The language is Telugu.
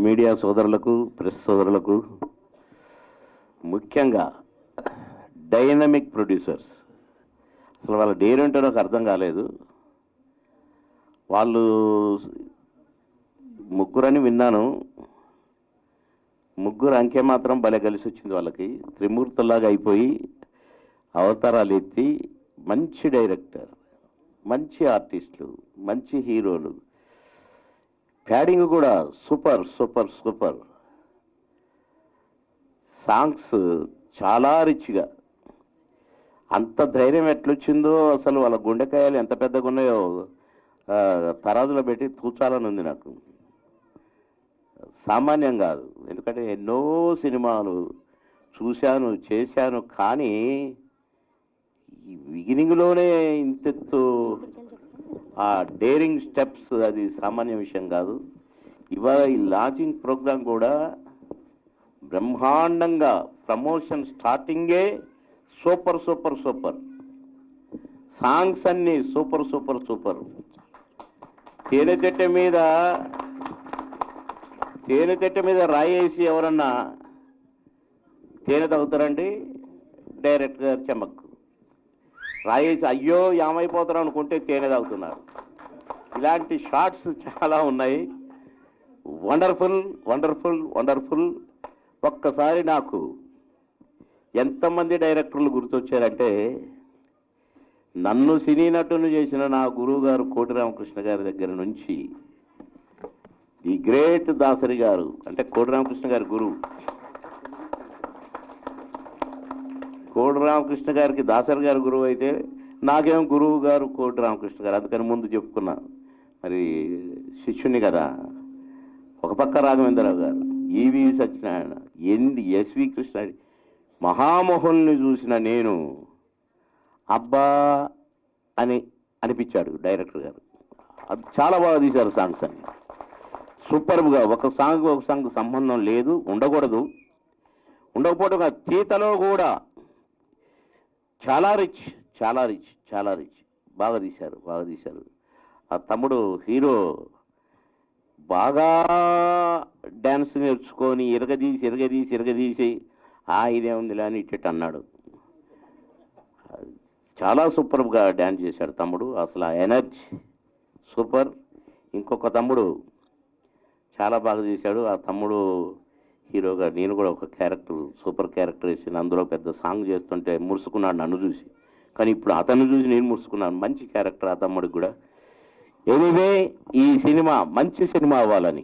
మీడియా సోదరులకు, ప్రెస్ సోదరులకు, ముఖ్యంగా డైనమిక్ ప్రొడ్యూసర్స్, అసలు వాళ్ళ డేరేంటో నాకు అర్థం కాలేదు. వాళ్ళు ముగ్గురని విన్నాను. ముగ్గురు అంకె మాత్రం భలే కలిసి వచ్చింది వాళ్ళకి. త్రిమూర్తుల్లాగా అయిపోయి అవతారాలు ఎత్తి మంచి డైరెక్టర్, మంచి ఆర్టిస్టులు, మంచి హీరోలు, ప్యాడింగ్ కూడా సూపర్ సూపర్ సూపర్. సాంగ్స్ చాలా రిచ్గా. అంత ధైర్యం ఎట్లొచ్చిందో అసలు వాళ్ళ గుండెకాయలు ఎంత పెద్దగా ఉన్నాయో తరాజులో పెట్టి తూచాలని ఉంది నాకు. సామాన్యం కాదు. ఎందుకంటే ఎన్నో సినిమాలు చూశాను, చేశాను, కానీ ఈ బిగినింగ్లోనే ఇంతెత్తు ఆ డేరింగ్ స్టెప్స్ అది సామాన్య విషయం కాదు. ఇవాళ ఈ లాంచింగ్ ప్రోగ్రాం కూడా బ్రహ్మాండంగా, ప్రమోషన్ స్టార్టింగే సూపర్ సూపర్ సూపర్, సాంగ్స్ అన్నీ సూపర్ సూపర్ సూపర్. తేనెతెట్ట మీద రాయేసి ఎవరన్నా తేనె తాగుతారండి? డైరెక్టర్ గారు చెమ్మక్కు రాయేసి అయ్యో ఏమైపోతారు అనుకుంటే తేనె తాగుతున్నారు. ఇలాంటి షార్ట్స్ చాలా ఉన్నాయి. Wonderful wonderful wonderful. ఒక్కసారి నాకు ఎంతమంది డైరెక్టర్లు గుర్తొచ్చారంటే, నన్ను సినీ నటును చేసిన నా గురువు గారు కోటి రామకృష్ణ గారి దగ్గర నుంచి ది గ్రేట్ దాసరి గారు, అంటే కోటి రామకృష్ణ గారి గురువు. కోటి రామకృష్ణ గారికి దాసరి గారు గురువు అయితే నాకేం గురువు గారు కోటి రామకృష్ణ గారు. అందుకని ముందు చెప్పుకున్నా, మరి శిష్యుని కదా. ఒక పక్క రాఘవేంద్రరావు గారు, ఈవి సత్యనారాయణ, ఎస్వి కృష్ణ, మహామోహుల్ని చూసిన నేను అబ్బా అని అనిపించాడు డైరెక్టర్ గారు. అది చాలా బాగా తీశారు సాంగ్స్ అన్ని సూపర్గా. ఒక సాంగ్ సంబంధం లేదు, ఉండకూడదు, ఉండకపోవడం. తీతలో కూడా చాలా రిచ్ చాలా రిచ్ చాలా రిచ్. బాగా తీశారు. ఆ తమ్ముడు హీరో బాగా డ్యాన్స్ నేర్చుకొని ఇరగదీసి ఇదేముందిలే అని ఇట్ట అన్నాడు. చాలా సూపర్గా డ్యాన్స్ చేశాడు తమ్ముడు. అసలు ఆ ఎనర్జీ సూపర్. ఇంకొక తమ్ముడు చాలా బాగా చేశాడు. ఆ తమ్ముడు హీరోగా నేను కూడా ఒక క్యారెక్టర్, సూపర్ క్యారెక్టర్ వేసిన అందులో పెద్ద సాంగ్ చేస్తుంటే మురుసుకున్నాడు నన్ను చూసి. కానీ ఇప్పుడు అతన్ని చూసి నేను మురుసుకున్నాను. మంచి క్యారెక్టర్ ఆ తమ్ముడికి కూడా. ఎనీవే, ఈ సినిమా మంచి సినిమా అవ్వాలని